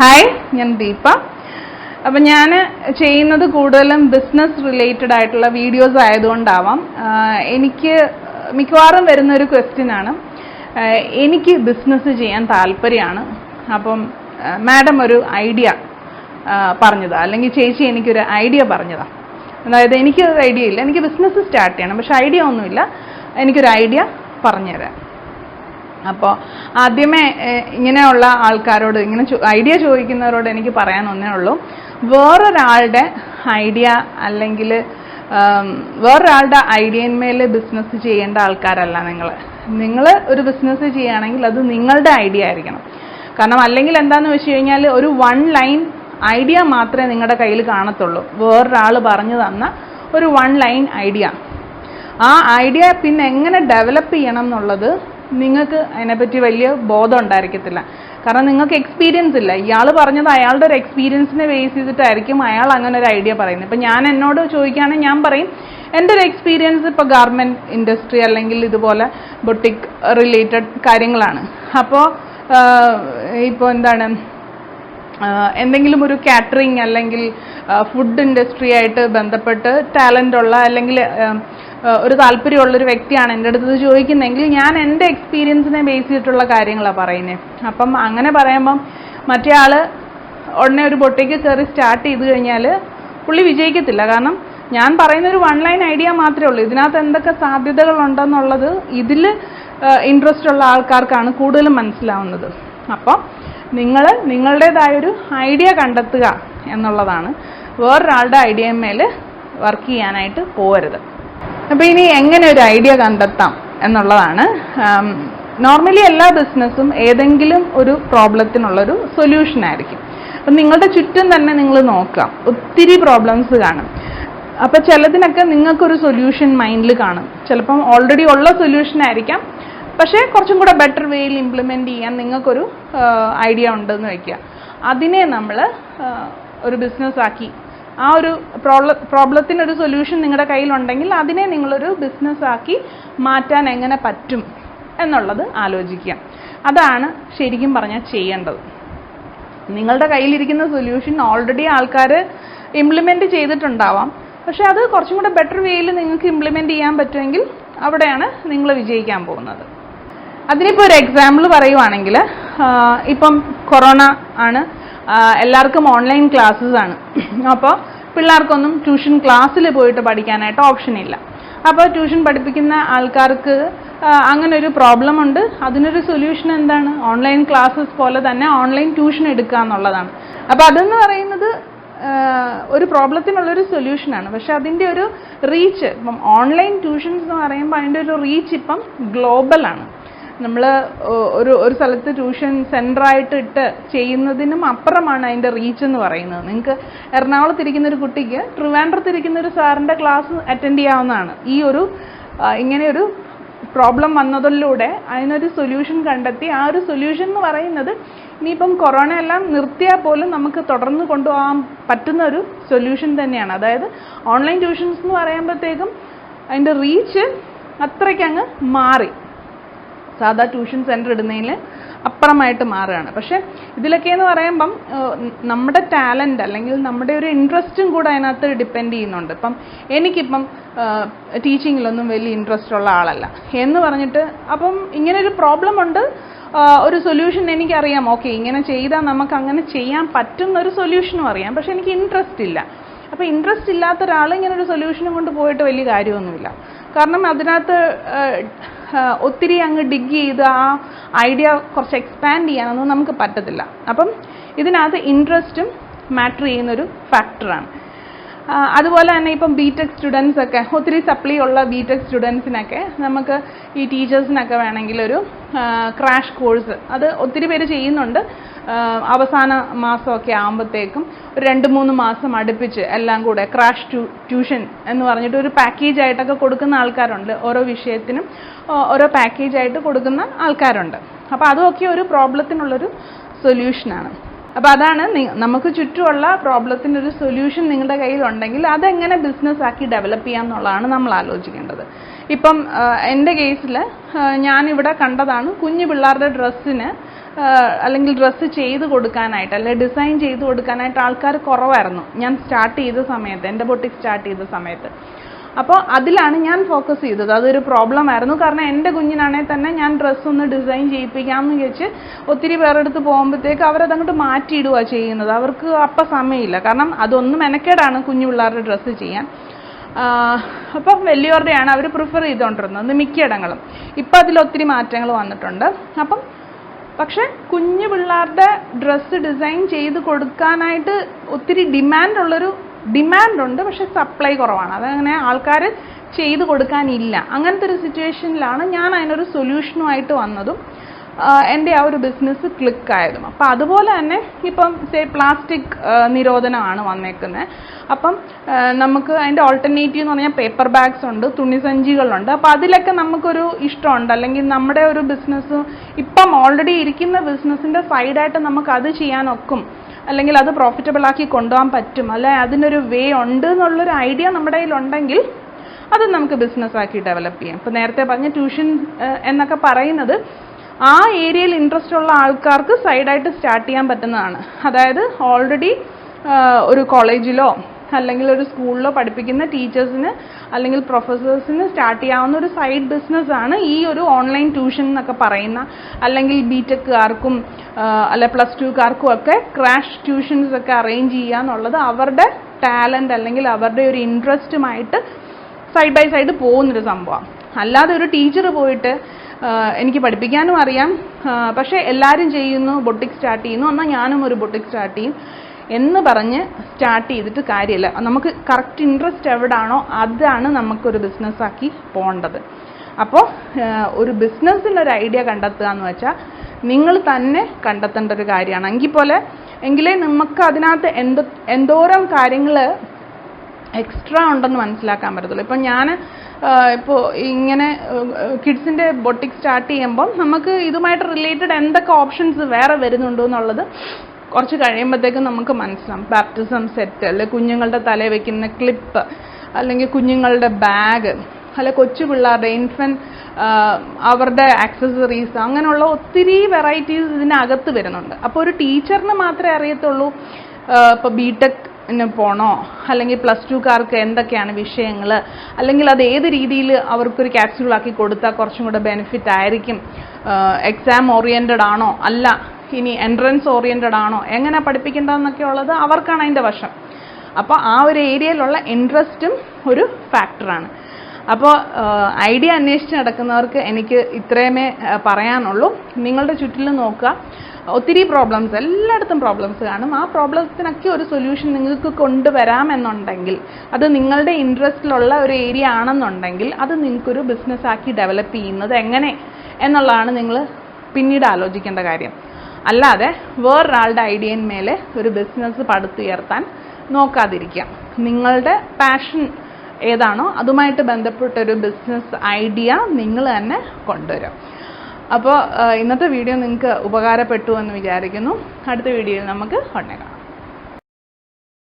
Hi, ഞാൻ ദീപ. അപ്പം ഞാൻ ചെയ്യുന്നത് കൂടുതലും ബിസിനസ് റിലേറ്റഡ് ആയിട്ടുള്ള വീഡിയോസ് ആയതുകൊണ്ടാവാം എനിക്ക് മിക്കവാറും വരുന്നൊരു ക്വസ്റ്റ്യനാണ്, എനിക്ക് ബിസിനസ് ചെയ്യാൻ താല്പര്യമാണ്, അപ്പം മാഡം ഒരു ഐഡിയ പറഞ്ഞതാ, അല്ലെങ്കിൽ ചേച്ചി എനിക്കൊരു ഐഡിയ പറഞ്ഞതാ. അതായത് എനിക്കൊരു ഐഡിയ ഇല്ല, എനിക്ക് ബിസിനസ് സ്റ്റാർട്ട് ചെയ്യണം, പക്ഷെ ഐഡിയ ഒന്നുമില്ല, എനിക്കൊരു ഐഡിയ പറഞ്ഞുതരാം. അപ്പോൾ ആദ്യമേ ഇങ്ങനെയുള്ള ആൾക്കാരോട്, ഇങ്ങനെ ഐഡിയ ചോദിക്കുന്നവരോട് എനിക്ക് പറയാൻ ഒന്നേ ഉള്ളൂ, വേറൊരാളുടെ ഐഡിയ അല്ലെങ്കിൽ വേറൊരാളുടെ ഐഡിയന്മേൽ ബിസിനസ് ചെയ്യേണ്ട ആൾക്കാരല്ല നിങ്ങൾ ഒരു ബിസിനസ് ചെയ്യുകയാണെങ്കിൽ അത് നിങ്ങളുടെ ഐഡിയ ആയിരിക്കണം. കാരണം അല്ലെങ്കിൽ എന്താണെന്ന് വെച്ച് കഴിഞ്ഞാൽ ഒരു വൺ ലൈൻ ഐഡിയ മാത്രമേ നിങ്ങളുടെ കയ്യിൽ കാണത്തുള്ളൂ, വേറൊരാൾ പറഞ്ഞു തന്ന ഒരു വൺ ലൈൻ ഐഡിയ. ആ ഐഡിയ പിന്നെ എങ്ങനെ ഡെവലപ്പ് ചെയ്യണം എന്നുള്ളത് നിങ്ങൾക്ക് അതിനെപ്പറ്റി വലിയ ബോധം ഉണ്ടായിരിക്കത്തില്ല. കാരണം നിങ്ങൾക്ക് എക്സ്പീരിയൻസ് ഇല്ല. ഇയാൾ പറഞ്ഞത് അയാളുടെ ഒരു എക്സ്പീരിയൻസിനെ ബേസ് ചെയ്തിട്ടായിരിക്കും അയാൾ അങ്ങനെ ഒരു ഐഡിയ പറയുന്നത്. ഇപ്പം ഞാൻ എന്നോട് ചോദിക്കുകയാണെങ്കിൽ ഞാൻ പറയും, എൻ്റെ ഒരു എക്സ്പീരിയൻസ് ഇപ്പോൾ ഗാർമെൻറ്റ് ഇൻഡസ്ട്രി അല്ലെങ്കിൽ ഇതുപോലെ ബൊട്ടിക് റിലേറ്റഡ് കാര്യങ്ങളാണ്. അപ്പോൾ ഇപ്പോൾ എന്താണ്, എന്തെങ്കിലും ഒരു കാറ്ററിങ് അല്ലെങ്കിൽ ഫുഡ് ഇൻഡസ്ട്രി ആയിട്ട് ബന്ധപ്പെട്ട് ടാലൻ്റ് ഉള്ള അല്ലെങ്കിൽ ഒരു താല്പര്യമുള്ളൊരു വ്യക്തിയാണ് എൻ്റെ അടുത്ത് ചോദിക്കുന്നതെങ്കിൽ ഞാൻ എൻ്റെ എക്സ്പീരിയൻസിനെ ബേസ് ചെയ്തിട്ടുള്ള കാര്യങ്ങളാണ് പറയുന്നത്. അപ്പം അങ്ങനെ പറയുമ്പം മറ്റേ ആൾ ഉടനെ ഒരു ബൊട്ടിക്ക് കയറി സ്റ്റാർട്ട് ചെയ്ത് കഴിഞ്ഞാൽ പുള്ളി വിജയിക്കത്തില്ല. കാരണം ഞാൻ പറയുന്നൊരു വൺ ലൈൻ ഐഡിയ മാത്രമേ ഉള്ളൂ. ഇതിനകത്ത് എന്തൊക്കെ സാധ്യതകളുണ്ടെന്നുള്ളത് ഇതിൽ ഇൻട്രസ്റ്റ് ഉള്ള ആൾക്കാർക്കാണ് കൂടുതലും മനസ്സിലാവുന്നത്. അപ്പോൾ നിങ്ങൾ നിങ്ങളുടേതായൊരു ഐഡിയ കണ്ടെത്തുക എന്നുള്ളതാണ്. വേറൊരാളുടെ ഐഡിയമേൽ വർക്ക് ചെയ്യാനായിട്ട് പോകരുത്. അപ്പോൾ ഇനി എങ്ങനെ ഒരു ഐഡിയ കണ്ടെത്താം എന്നുള്ളതാണ്. നോർമലി എല്ലാ ബിസിനസ്സും ഏതെങ്കിലും ഒരു പ്രോബ്ലത്തിനുള്ളൊരു സൊല്യൂഷൻ ആയിരിക്കും. അപ്പം നിങ്ങളുടെ ചുറ്റും തന്നെ നിങ്ങൾ നോക്കാം, ഒത്തിരി പ്രോബ്ലംസ് കാണും. അപ്പോൾ ചിലതിനൊക്കെ നിങ്ങൾക്കൊരു സൊല്യൂഷൻ മൈൻഡിൽ കാണും. ചിലപ്പം ഓൾറെഡി ഉള്ള സൊല്യൂഷൻ ആയിരിക്കാം, പക്ഷേ കുറച്ചും കൂടെ ബെറ്റർ വേയിൽ ഇംപ്ലിമെൻറ്റ് ചെയ്യാൻ നിങ്ങൾക്കൊരു ഐഡിയ ഉണ്ടെന്ന് വയ്ക്കുക. അതിനെ നമ്മൾ ഒരു ബിസിനസ്സാക്കി, ആ ഒരു പ്രോബ്ലത്തിനൊരു സൊല്യൂഷൻ നിങ്ങളുടെ കയ്യിലുണ്ടെങ്കിൽ അതിനെ നിങ്ങളൊരു ബിസിനസ്സാക്കി മാറ്റാൻ എങ്ങനെ പറ്റും എന്നുള്ളത് ആലോചിക്കുക. അതാണ് ശരിക്കും പറഞ്ഞാൽ ചെയ്യേണ്ടത്. നിങ്ങളുടെ കയ്യിലിരിക്കുന്ന സൊല്യൂഷൻ ഓൾറെഡി ആൾക്കാർ ഇംപ്ലിമെൻറ്റ് ചെയ്തിട്ടുണ്ടാവാം, പക്ഷേ അത് കുറച്ചും കൂടെ ബെറ്റർ വേയിൽ നിങ്ങൾക്ക് ഇംപ്ലിമെൻറ്റ് ചെയ്യാൻ പറ്റുമെങ്കിൽ അവിടെയാണ് നിങ്ങൾ വിജയിക്കാൻ പോകുന്നത്. അതിനിപ്പോൾ ഒരു എക്സാമ്പിൾ പറയുവാണെങ്കിൽ, ഇപ്പം കൊറോണ ആണ്, എല്ലാവർക്കും ഓൺലൈൻ ക്ലാസ്സസ് ആണ്. അപ്പോൾ പിള്ളേർക്കൊന്നും ട്യൂഷൻ ക്ലാസ്സിൽ പോയിട്ട് പഠിക്കാനായിട്ട് ഓപ്ഷൻ ഇല്ല. അപ്പോൾ ട്യൂഷൻ പഠിപ്പിക്കുന്ന ആൾക്കാർക്ക് അങ്ങനെ ഒരു പ്രോബ്ലം ഉണ്ട്. അതിനൊരു സൊല്യൂഷൻ എന്താണ്? ഓൺലൈൻ ക്ലാസ്സസ് പോലെ തന്നെ ഓൺലൈൻ ട്യൂഷൻ എടുക്കുക എന്നുള്ളതാണ്. അപ്പോൾ അതെന്ന് പറയുന്നത് ഒരു പ്രോബ്ലത്തിനുള്ളൊരു സൊല്യൂഷനാണ്. പക്ഷെ അതിൻ്റെ ഒരു റീച്ച്, ഇപ്പം ഓൺലൈൻ ട്യൂഷൻസ് എന്ന് പറയുമ്പോൾ അതിൻ്റെ ഒരു റീച്ച് ഇപ്പം ഗ്ലോബലാണ്. നമ്മൾ ഒരു സ്ഥലത്ത് ട്യൂഷൻ സെൻ്ററായിട്ട് ഇട്ട് ചെയ്യുന്നതിനും അപ്പുറമാണ് അതിൻ്റെ റീച്ച് എന്ന് പറയുന്നത്. നിങ്ങൾക്ക് എറണാകുളത്തിരിക്കുന്ന ഒരു കുട്ടിക്ക് ട്രിവാൻഡ്രത്തിരിക്കുന്ന ഒരു സാറിൻ്റെ ക്ലാസ് അറ്റൻഡ് ചെയ്യാവുന്നതാണ്. ഈ ഒരു ഇങ്ങനെയൊരു പ്രോബ്ലം വന്നതിലൂടെ അതിനൊരു സൊല്യൂഷൻ കണ്ടെത്തി, ആ ഒരു സൊല്യൂഷൻ എന്ന് പറയുന്നത് ഇനിയിപ്പം കൊറോണ എല്ലാം നിർത്തിയാൽ പോലും നമുക്ക് തുടർന്ന് കൊണ്ടുപോകാൻ പറ്റുന്ന ഒരു സൊല്യൂഷൻ തന്നെയാണ്. അതായത് ഓൺലൈൻ ട്യൂഷൻസ് എന്ന് പറയുമ്പോഴത്തേക്കും അതിൻ്റെ റീച്ച് അത്രയ്ക്കങ്ങ് മാറി, സാധാ ട്യൂഷൻ സെൻറ്റർ ഇടുന്നതിൽ അപ്പുറമായിട്ട് മാറുകയാണ്. പക്ഷേ ഇതിലൊക്കെ എന്ന് പറയുമ്പം നമ്മുടെ ടാലൻ്റ് അല്ലെങ്കിൽ നമ്മുടെ ഒരു ഇൻട്രസ്റ്റും കൂടെ അതിനകത്ത് ഡിപ്പെൻഡ് ചെയ്യുന്നുണ്ട്. ഇപ്പം എനിക്കിപ്പം ടീച്ചിങ്ങിലൊന്നും വലിയ ഇൻട്രസ്റ്റ് ഉള്ള ആളല്ല എന്ന് പറഞ്ഞിട്ട്, അപ്പം ഇങ്ങനൊരു പ്രോബ്ലം ഉണ്ട്, ഒരു സൊല്യൂഷൻ എനിക്കറിയാം, ഓക്കെ ഇങ്ങനെ ചെയ്താൽ നമുക്ക് അങ്ങനെ ചെയ്യാൻ പറ്റുന്നൊരു സൊല്യൂഷനും അറിയാം, പക്ഷെ എനിക്ക് ഇൻട്രസ്റ്റ് ഇല്ല. അപ്പോൾ ഇൻട്രസ്റ്റ് ഇല്ലാത്ത ഒരാൾ ഇങ്ങനെ ഒരു സൊല്യൂഷനും കൊണ്ട് പോയിട്ട് വലിയ കാര്യമൊന്നുമില്ല. കാരണം അതിനകത്ത് ഒത്തിരി അങ്ങ് ഡിഗ് ചെയ്ത് ആ ഐഡിയ കുറച്ച് എക്സ്പാൻഡ് ചെയ്യാനൊന്നും നമുക്ക് പറ്റത്തില്ല. അപ്പം ഇതിനകത്ത് ഇൻട്രസ്റ്റും മാറ്റർ ചെയ്യുന്നൊരു ഫാക്ടറാണ്. അതുപോലെ തന്നെ ഇപ്പം ബിടെക് സ്റ്റുഡൻസ് ഒക്കെ, ഒത്തിരി സപ്ലി ഉള്ള ബിടെക് സ്റ്റുഡൻസിനൊക്കെ നമുക്ക് ഈ ടീച്ചേഴ്സിനൊക്കെ വേണമെങ്കിൽ ഒരു ക്രാഷ് കോഴ്സ്, അത് ഒത്തിരി പേര് ചെയ്യുന്നുണ്ട്. അവസാന മാസമൊക്കെ ആകുമ്പോഴത്തേക്കും ഒരു 2-3 മാസം അടുപ്പിച്ച് എല്ലാം കൂടെ ക്രാഷ് ട്യൂഷൻ എന്ന് പറഞ്ഞിട്ട് ഒരു പാക്കേജ് ആയിട്ടൊക്കെ കൊടുക്കുന്ന ആൾക്കാരുണ്ട്. ഓരോ വിഷയത്തിനും ഓരോ പാക്കേജ് ആയിട്ട് കൊടുക്കുന്ന ആൾക്കാരുണ്ട്. അപ്പോൾ അതുമൊക്കെ ഒരു പ്രോബ്ലത്തിനുള്ളൊരു സൊല്യൂഷനാണ്. അപ്പോൾ അതാണ് നമുക്ക് ചുറ്റുമുള്ള പ്രോബ്ലത്തിൻ്റെ ഒരു സൊല്യൂഷൻ നിങ്ങളുടെ കയ്യിലുണ്ടെങ്കിൽ അതെങ്ങനെ ബിസിനസ്സാക്കി ഡെവലപ്പ് ചെയ്യാം എന്നുള്ളതാണ് നമ്മൾ ആലോചിക്കേണ്ടത്. ഇപ്പം എൻ്റെ കേസിൽ ഞാനിവിടെ കണ്ടതാണ്, കുഞ്ഞു പിള്ളേരുടെ ഡ്രസ്സിന് അല്ലെങ്കിൽ ഡ്രസ്സ് ചെയ്ത് കൊടുക്കാനായിട്ട് അല്ലെങ്കിൽ ഡിസൈൻ ചെയ്ത് കൊടുക്കാനായിട്ട് ആൾക്കാർ കുറവായിരുന്നു ഞാൻ സ്റ്റാർട്ട് ചെയ്ത സമയത്ത്, എൻ്റെ ബൊട്ടിക് സ്റ്റാർട്ട് ചെയ്ത സമയത്ത്. അപ്പോൾ അതിലാണ് ഞാൻ ഫോക്കസ് ചെയ്തത്. അതൊരു പ്രോബ്ലം ആയിരുന്നു. കാരണം എൻ്റെ കുഞ്ഞിനാണെങ്കിൽ തന്നെ ഞാൻ ഡ്രസ്സൊന്ന് ഡിസൈൻ ചെയ്യിപ്പിക്കാമെന്ന് വെച്ച് ഒത്തിരി പേരെടുത്ത് പോകുമ്പോഴത്തേക്ക് അവരതങ്ങോട്ട് മാറ്റിയിടുകയാണ് ചെയ്യുന്നത്. അവർക്ക് അപ്പം സമയമില്ല. കാരണം അതൊന്നും മെനക്കേടാണ് കുഞ്ഞു പിള്ളേരുടെ ഡ്രസ്സ് ചെയ്യാൻ. അപ്പം വലിയവരുടെയാണ് അവർ പ്രിഫർ ചെയ്തുകൊണ്ടിരുന്നത് മിക്കയിടങ്ങളും. ഇപ്പം അതിലൊത്തിരി മാറ്റങ്ങൾ വന്നിട്ടുണ്ട്. പക്ഷെ കുഞ്ഞു പിള്ളേരുടെ ഡ്രസ്സ് ഡിസൈൻ ചെയ്ത് കൊടുക്കാനായിട്ട് ഒത്തിരി ഡിമാൻഡുണ്ട്, പക്ഷെ സപ്ലൈ കുറവാണ്. അതങ്ങനെ ആൾക്കാർ ചെയ്ത് കൊടുക്കാനില്ല. അങ്ങനത്തെ ഒരു സിറ്റുവേഷനിലാണ് ഞാൻ അതിനൊരു സൊല്യൂഷനുമായിട്ട് വന്നതും എൻ്റെ ആ ഒരു ബിസിനസ് ക്ലിക്കായതും. അപ്പം അതുപോലെ തന്നെ ഇപ്പം പ്ലാസ്റ്റിക് നിരോധനമാണ് വന്നേക്കുന്നത്. അപ്പം നമുക്ക് അതിൻ്റെ ഓൾട്ടർനേറ്റീവ് എന്ന് പറഞ്ഞാൽ പേപ്പർ ബാഗ്സ് ഉണ്ട്, തുണിസഞ്ചികളുണ്ട്. അപ്പം അതിലൊക്കെ നമുക്കൊരു ഇഷ്ടമുണ്ട്. അല്ലെങ്കിൽ നമ്മുടെ ഒരു ബിസിനസ് ഇപ്പം ഓൾറെഡി ഇരിക്കുന്ന ബിസിനസ്സിൻ്റെ സൈഡായിട്ട് നമുക്ക് അത് ചെയ്യാനൊക്കും, അല്ലെങ്കിൽ അത് പ്രോഫിറ്റബിൾ ആക്കി കൊണ്ടുപോകാൻ പറ്റും, അല്ലെ അതിനൊരു വേ ഉണ്ട് എന്നുള്ളൊരു ഐഡിയ നമ്മുടെ കയ്യിലുണ്ടെങ്കിൽ അത് നമുക്ക് ബിസിനസ്സാക്കി ഡെവലപ്പ് ചെയ്യാം. ഇപ്പം നേരത്തെ പറഞ്ഞ ട്യൂഷൻ എന്നൊക്കെ പറയുന്നത് ആ ഏരിയയിൽ ഇൻട്രസ്റ്റ് ഉള്ള ആൾക്കാർക്ക് സൈഡായിട്ട് സ്റ്റാർട്ട് ചെയ്യാൻ പറ്റുന്നതാണ്. അതായത് ഓൾറെഡി ഒരു കോളേജിലോ അല്ലെങ്കിൽ ഒരു സ്കൂളിലോ പഠിപ്പിക്കുന്ന ടീച്ചേഴ്സിന് അല്ലെങ്കിൽ പ്രൊഫസേഴ്സിന് സ്റ്റാർട്ട് ചെയ്യാവുന്ന ഒരു സൈഡ് ബിസിനസ്സാണ് ഈ ഒരു ഓൺലൈൻ ട്യൂഷൻ എന്നൊക്കെ പറയുന്ന, അല്ലെങ്കിൽ ബിടെക്കുകാർക്കും അല്ലെ +2കാർക്കും ഒക്കെ ക്രാഷ് ട്യൂഷൻസ് ഒക്കെ അറേഞ്ച് ചെയ്യുക എന്നുള്ളത് അവരുടെ ടാലൻറ്റ് അല്ലെങ്കിൽ അവരുടെ ഒരു ഇൻട്രസ്റ്റുമായിട്ട് സൈഡ് ബൈ സൈഡ് പോകുന്നൊരു സംഭവമാണ്. അല്ലാതെ ഒരു ടീച്ചർ പോയിട്ട് എനിക്ക് പഠിപ്പിക്കാനും അറിയാം, പക്ഷേ എല്ലാവരും ചെയ്യുന്നു, ബൊട്ടിക് സ്റ്റാർട്ട് ചെയ്യുന്നു, എന്നാൽ ഞാനും ഒരു ബൊട്ടിക് സ്റ്റാർട്ട് ചെയ്യും എന്ന് പറഞ്ഞ് സ്റ്റാർട്ട് ചെയ്തിട്ട് കാര്യമില്ല. നമുക്ക് കറക്റ്റ് ഇൻട്രസ്റ്റ് എവിടാണോ അതാണ് നമുക്കൊരു ബിസിനസ്സാക്കി പോകേണ്ടത്. അപ്പോൾ ഒരു ബിസിനസ്സിനൊരു ഐഡിയ കണ്ടെത്തുക എന്ന് വെച്ചാൽ നിങ്ങൾ തന്നെ കണ്ടെത്തേണ്ട ഒരു കാര്യമാണ്. എങ്കിലേ നമുക്ക് അതിനകത്ത് എന്തോരം കാര്യങ്ങൾ എക്സ്ട്രാ ഉണ്ടെന്ന് മനസ്സിലാക്കാൻ പറ്റത്തുള്ളൂ. ഇപ്പം ഞാൻ ഇപ്പോൾ ഇങ്ങനെ കിഡ്സിൻ്റെ ബൊട്ടിക് സ്റ്റാർട്ട് ചെയ്യുമ്പം നമുക്ക് ഇതുമായിട്ട് റിലേറ്റഡ് എന്തൊക്കെ ഓപ്ഷൻസ് വേറെ വരുന്നുണ്ടോ എന്നുള്ളത് കുറച്ച് കഴിയുമ്പോഴത്തേക്കും നമുക്ക് മനസ്സിലാവും. ബാപ്റ്റിസം സെറ്റ്, അല്ലെങ്കിൽ കുഞ്ഞുങ്ങളുടെ തലയിൽ വയ്ക്കുന്ന ക്ലിപ്പ്, അല്ലെങ്കിൽ കുഞ്ഞുങ്ങളുടെ ബാഗ്, അല്ലെ കൊച്ചു പിള്ളേരുടെ ഇൻഫൻറ്റ് അവരുടെ ആക്സസറീസ്, അങ്ങനെയുള്ള ഒത്തിരി വെറൈറ്റീസ് ഇതിനകത്ത് വരുന്നുണ്ട്. അപ്പോൾ ഒരു ടീച്ചറിന് മാത്രമേ അറിയത്തുള്ളൂ ഇപ്പോൾ ബിടെക്കിന് പോകണോ അല്ലെങ്കിൽ +2കാർക്ക് എന്തൊക്കെയാണ് വിഷയങ്ങൾ, അല്ലെങ്കിൽ അത് ഏത് രീതിയിൽ അവർക്കൊരു ക്യാപ്സ്യൂളാക്കി കൊടുത്താൽ കുറച്ചും കൂടെ ബെനിഫിറ്റ് ആയിരിക്കും, എക്സാം ഓറിയൻറ്റഡ് ആണോ അല്ല ഇനി എൻട്രൻസ് ഓറിയൻറ്റഡ് ആണോ, എങ്ങനെ പഠിപ്പിക്കേണ്ടതെന്നൊക്കെ ഉള്ളത് അവർക്കാണ് അതിൻ്റെ വശം. അപ്പോൾ ആ ഒരു ഏരിയയിലുള്ള ഇൻട്രസ്റ്റും ഒരു ഫാക്ടറാണ്. അപ്പോൾ ഐഡിയ അന്വേഷിച്ച് നടക്കുന്നവർക്ക് എനിക്ക് ഇത്രയുമേ പറയാനുള്ളൂ. നിങ്ങളുടെ ചുറ്റിലും നോക്കുക, ഒത്തിരി പ്രോബ്ലംസ്, എല്ലായിടത്തും പ്രോബ്ലംസ് കാണും. ആ പ്രോബ്ലംസിനൊക്കെ ഒരു സൊല്യൂഷൻ നിങ്ങൾക്ക് കൊണ്ടുവരാമെന്നുണ്ടെങ്കിൽ, അത് നിങ്ങളുടെ ഇൻട്രസ്റ്റിലുള്ള ഒരു ഏരിയ ആണെന്നുണ്ടെങ്കിൽ, അത് നിങ്ങൾക്കൊരു ബിസിനസ്സാക്കി ഡെവലപ്പ് ചെയ്യുന്നത് എങ്ങനെ എന്നുള്ളതാണ് നിങ്ങൾ പിന്നീട് ആലോചിക്കേണ്ട കാര്യം. അല്ലാതെ വേറൊരാളുടെ ഐഡിയന്മേലെ ഒരു ബിസിനസ് പടുത്തുയർത്താൻ നോക്കാതിരിക്കുക. നിങ്ങളുടെ പാഷൻ ഏതാണോ അതുമായിട്ട് ബന്ധപ്പെട്ടൊരു ബിസിനസ് ഐഡിയ നിങ്ങൾ തന്നെ കൊണ്ടുവരിക. അപ്പോൾ ഇന്നത്തെ വീഡിയോ നിങ്ങൾക്ക് ഉപകാരപ്പെട്ടു എന്ന് വിചാരിക്കുന്നു. അടുത്ത വീഡിയോയിൽ നമുക്ക് കൊണ്ടേക്കാം.